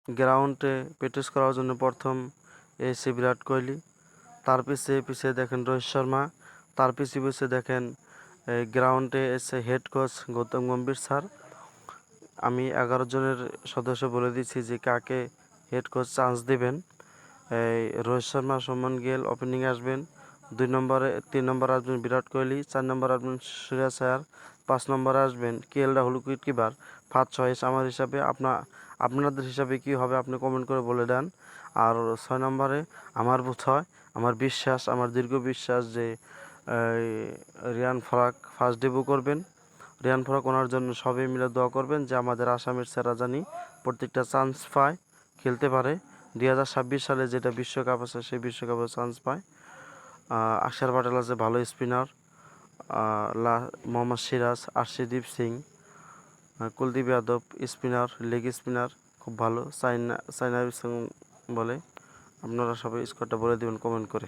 গ্রাউন্ডে প্র্যাকটিস করার জন্য প্রথম এসে বিরাট কোহলি, তার পিছে দেখেন রোহিত শর্মা, তার পিছে দেখেন গ্রাউন্ডে এসে head coach Gautam Gambhir sir. আমি 11 জনের সদস্য বলে দিচ্ছি যে কাকে হেড কোচ চান্স দেবেন। রোহিত শর্মা, শুভমান গিল ওপেনিং আসবেন। 3 নম্বরে আসবেন বিরাট কোহলি, 4 নম্বরে আসবেন শ্রেয়াস আয়ার, 5 নম্বরে আসবেন রাহুল উইকেট কিপার। 5 6 আমার হিসাবে, আপনাদের হিসাবে কি হবে আপনি কমেন্ট করে বলে দেন। আর 6 নম্বরে আমার বোধ হয়, আমার দীর্ঘ বিশ্বাস যে রিয়ান পরাগ ফার্স্ট ডেবিউ করবেন। রিয়ান পরাগ ওনার জন্য সবাই মিলে দোয়া করবেন যে আমাদের আসামের সেরা জানি প্রত্যেকটা চান্স পায়, খেলতে পারে। 2026 সালে যেটা বিশ্বকাপ আছে সেই বিশ্বকাপে চান্স পায়। অক্ষর প্যাটেল আছে ভালো spinner, Mohammad Siraj, Arshdeep Singh, Kuldeep Yadav spinner, leg spinner খুব ভালো, চাইনা বলে। আপনারা সবাই স্কোরটা বলে দেবেন কমেন্ট করে।